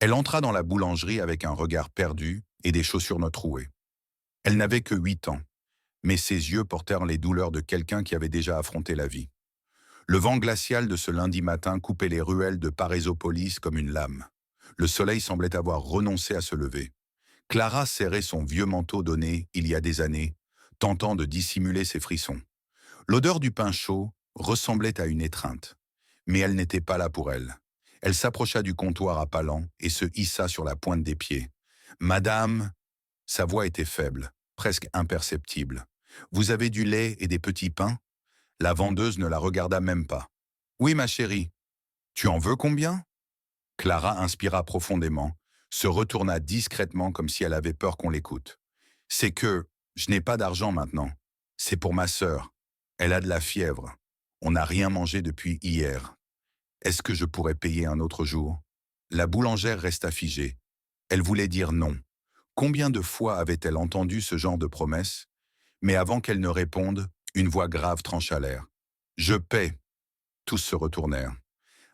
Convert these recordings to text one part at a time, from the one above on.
Elle entra dans la boulangerie avec un regard perdu et des chaussures trouées. Elle n'avait que 8 ans, mais ses yeux portèrent les douleurs de quelqu'un qui avait déjà affronté la vie. Le vent glacial de ce lundi matin coupait les ruelles de Parésopolis comme une lame. Le soleil semblait avoir renoncé à se lever. Clara serrait son vieux manteau donné il y a des années, tentant de dissimuler ses frissons. L'odeur du pain chaud ressemblait à une étreinte, mais elle n'était pas là pour elle. Elle s'approcha du comptoir à pas lents et se hissa sur la pointe des pieds. Madame, sa voix était faible, presque imperceptible. Vous avez du lait et des petits pains? La vendeuse ne la regarda même pas. Oui, ma chérie. Tu en veux combien? Clara inspira profondément, se retourna discrètement comme si elle avait peur qu'on l'écoute. C'est que je n'ai pas d'argent maintenant. C'est pour ma sœur. Elle a de la fièvre. On n'a rien mangé depuis hier. Est-ce que je pourrais payer un autre jour? La boulangère resta figée. Elle voulait dire non. Combien de fois avait-elle entendu ce genre de promesse? Mais avant qu'elle ne réponde, une voix grave trancha l'air. Je paie. Tous se retournèrent.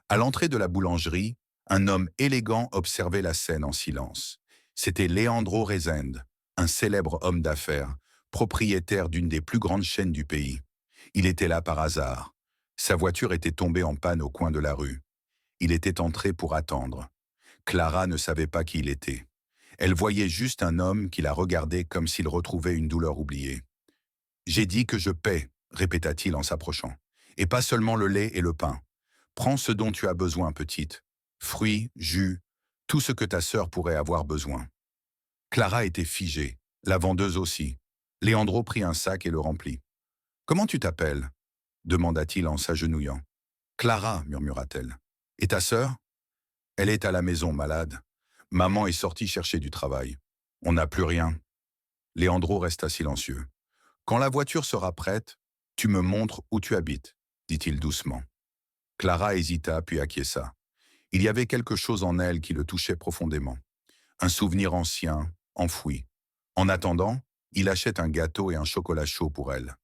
À l'entrée de la boulangerie, un homme élégant observait la scène en silence. C'était Leandro Rezende, un célèbre homme d'affaires, propriétaire d'une des plus grandes chaînes du pays. Il était là par hasard. Sa voiture était tombée en panne au coin de la rue. Il était entré pour attendre. Clara ne savait pas qui il était. Elle voyait juste un homme qui la regardait comme s'il retrouvait une douleur oubliée. « J'ai dit que je paie », répéta-t-il en s'approchant. « Et pas seulement le lait et le pain. Prends ce dont tu as besoin, petite. Fruits, jus, tout ce que ta sœur pourrait avoir besoin. » Clara était figée, la vendeuse aussi. Leandro prit un sac et le remplit. « Comment tu t'appelles » demanda-t-il en s'agenouillant. « Clara, murmura-t-elle. Et ta sœur? Elle est à la maison, malade. Maman est sortie chercher du travail. On n'a plus rien. » Leandro resta silencieux. « Quand la voiture sera prête, tu me montres où tu habites, » dit-il doucement. Clara hésita puis acquiesça. Il y avait quelque chose en elle qui le touchait profondément. Un souvenir ancien, enfoui. En attendant, il achète un gâteau et un chocolat chaud pour elle.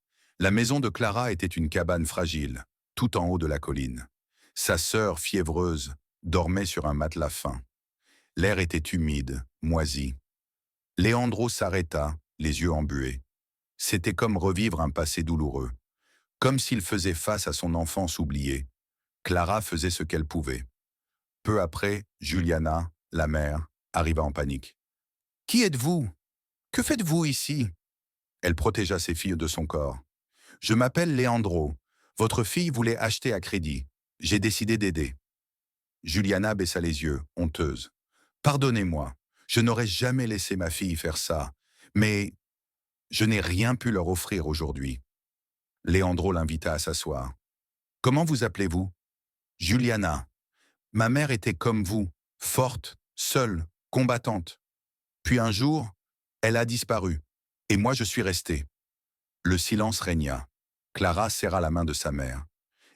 La maison de Clara était une cabane fragile, tout en haut de la colline. Sa sœur, fiévreuse, dormait sur un matelas fin. L'air était humide, moisi. Leandro s'arrêta, les yeux embués. C'était comme revivre un passé douloureux. Comme s'il faisait face à son enfance oubliée. Clara faisait ce qu'elle pouvait. Peu après, Juliana, la mère, arriva en panique. « Qui êtes-vous? Que faites-vous ici ?» Elle protégea ses filles de son corps. « Je m'appelle Leandro. Votre fille voulait acheter à crédit. J'ai décidé d'aider. » Juliana baissa les yeux, honteuse. « Pardonnez-moi, je n'aurais jamais laissé ma fille faire ça, mais je n'ai rien pu leur offrir aujourd'hui. » Leandro l'invita à s'asseoir. « Comment vous appelez-vous ?»« Juliana. Ma mère était comme vous, forte, seule, combattante. Puis un jour, elle a disparu, et moi je suis resté. » Le silence régna. Clara serra la main de sa mère.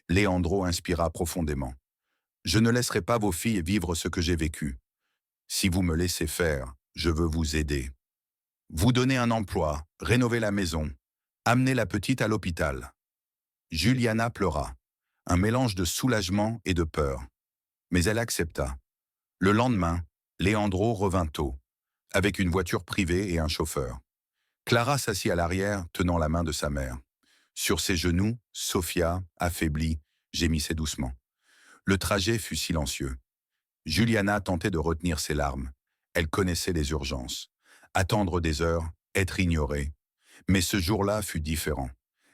Leandro inspira profondément. « Je ne laisserai pas vos filles vivre ce que j'ai vécu. Si vous me laissez faire, je veux vous aider. Vous donner un emploi, rénover la maison, amener la petite à l'hôpital. » Juliana pleura, un mélange de soulagement et de peur. Mais elle accepta. Le lendemain, Leandro revint tôt, avec une voiture privée et un chauffeur. Clara s'assit à l'arrière, tenant la main de sa mère. Sur ses genoux, Sofia, affaiblie, gémissait doucement. Le trajet fut silencieux. Juliana tentait de retenir ses larmes. Elle connaissait les urgences. Attendre des heures, être ignorée. Mais ce jour-là fut différent.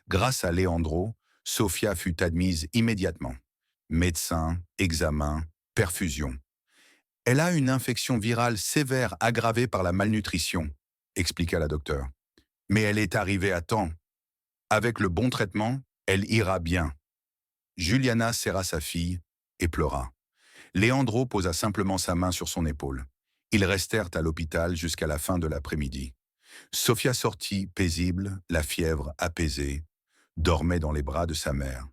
Grâce à Leandro, Sofia fut admise immédiatement. Médecin, examen, perfusion. « Elle a une infection virale sévère aggravée par la malnutrition », expliqua la docteure. « Mais elle est arrivée à temps. Avec le bon traitement, elle ira bien. » Juliana serra sa fille et pleura. Leandro posa simplement sa main sur son épaule. Ils restèrent à l'hôpital jusqu'à la fin de l'après-midi. Sofia sortit, paisible, la fièvre apaisée, dormait dans les bras de sa mère.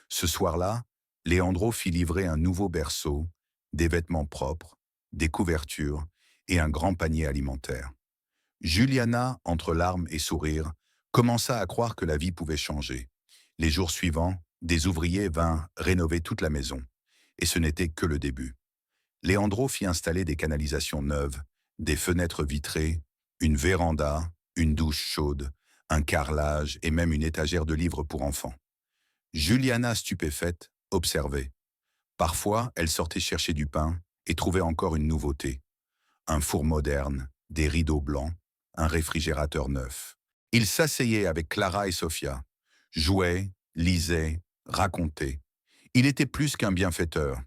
Ce soir-là, Leandro fit livrer un nouveau berceau, des vêtements propres, des couvertures et un grand panier alimentaire. Juliana, entre larmes et sourires, commença à croire que la vie pouvait changer. Les jours suivants, des ouvriers vinrent rénover toute la maison. Et ce n'était que le début. Leandro fit installer des canalisations neuves, des fenêtres vitrées, une véranda, une douche chaude, un carrelage et même une étagère de livres pour enfants. Juliana, stupéfaite, observait. Parfois, elle sortait chercher du pain et trouvait encore une nouveauté. Un four moderne, des rideaux blancs, un réfrigérateur neuf. Il s'asseyait avec Clara et Sofia, jouait, lisait, racontait. Il était plus qu'un bienfaiteur.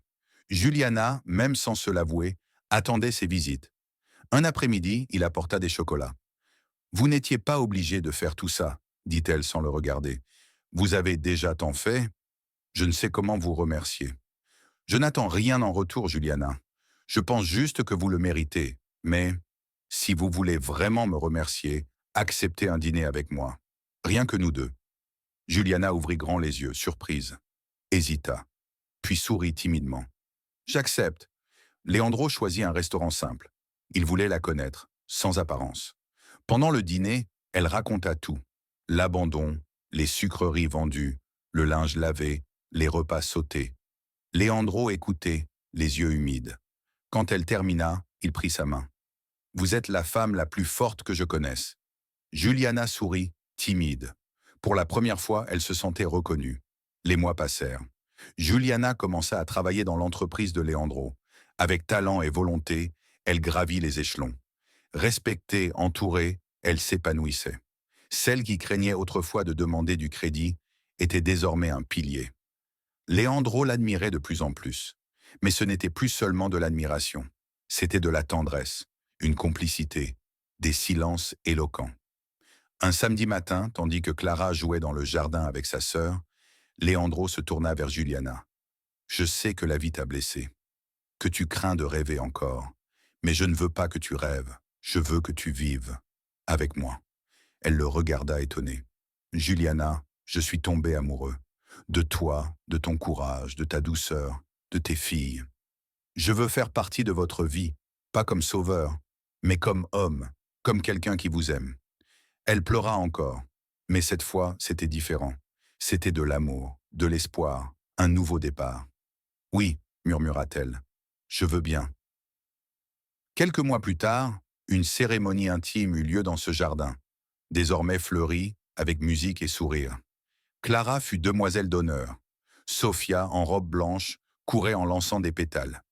Juliana, même sans se l'avouer, attendait ses visites. Un après-midi, il apporta des chocolats. Vous n'étiez pas obligé de faire tout ça, dit-elle sans le regarder. Vous avez déjà tant fait, je ne sais comment vous remercier. Je n'attends rien en retour, Juliana. Je pense juste que vous le méritez. Mais, si vous voulez vraiment me remercier, acceptez un dîner avec moi. Rien que nous deux. Juliana ouvrit grand les yeux, surprise. Hésita, puis sourit timidement. J'accepte. Leandro choisit un restaurant simple. Il voulait la connaître, sans apparence. Pendant le dîner, elle raconta tout. L'abandon, les sucreries vendues, le linge lavé, les repas sautés. Leandro écoutait, les yeux humides. Quand elle termina, il prit sa main. « Vous êtes la femme la plus forte que je connaisse. » Juliana sourit, timide. Pour la première fois, elle se sentait reconnue. Les mois passèrent. Juliana commença à travailler dans l'entreprise de Leandro. Avec talent et volonté, elle gravit les échelons. Respectée, entourée, elle s'épanouissait. Celle qui craignait autrefois de demander du crédit était désormais un pilier. Leandro l'admirait de plus en plus. Mais ce n'était plus seulement de l'admiration. C'était de la tendresse, une complicité, des silences éloquents. Un samedi matin, tandis que Clara jouait dans le jardin avec sa sœur, Leandro se tourna vers Juliana. « Je sais que la vie t'a blessé, que tu crains de rêver encore, mais je ne veux pas que tu rêves, je veux que tu vives avec moi. » Elle le regarda étonnée. « Juliana, je suis tombé amoureux. De toi, de ton courage, de ta douceur, de tes filles. Je veux faire partie de votre vie, pas comme sauveur, mais comme homme, comme quelqu'un qui vous aime. » Elle pleura encore, mais cette fois, c'était différent. C'était de l'amour, de l'espoir, un nouveau départ. « Oui, » murmura-t-elle, « je veux bien. » Quelques mois plus tard, une cérémonie intime eut lieu dans ce jardin, désormais fleuri, avec musique et sourire. Clara fut demoiselle d'honneur. Sofia, en robe blanche, courait en lançant des pétales.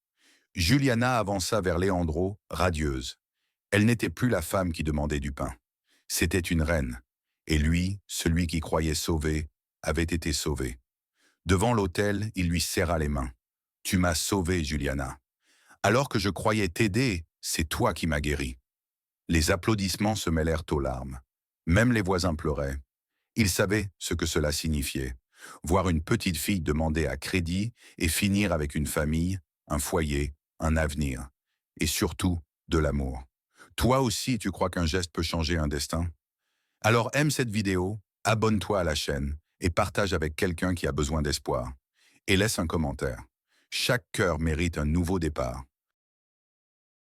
Juliana avança vers Leandro, radieuse. Elle n'était plus la femme qui demandait du pain. C'était une reine. Et lui, celui qui croyait sauvé, avait été sauvé. Devant l'autel, il lui serra les mains. « Tu m'as sauvé, Juliana. Alors que je croyais t'aider, c'est toi qui m'as guéri. » Les applaudissements se mêlèrent aux larmes. Même les voisins pleuraient. Ils savaient ce que cela signifiait. Voir une petite fille demander à crédit et finir avec une famille, un foyer, un avenir. Et surtout, de l'amour. Toi aussi, tu crois qu'un geste peut changer un destin? Alors aime cette vidéo, abonne-toi à la chaîne et partage avec quelqu'un qui a besoin d'espoir. Et laisse un commentaire. Chaque cœur mérite un nouveau départ.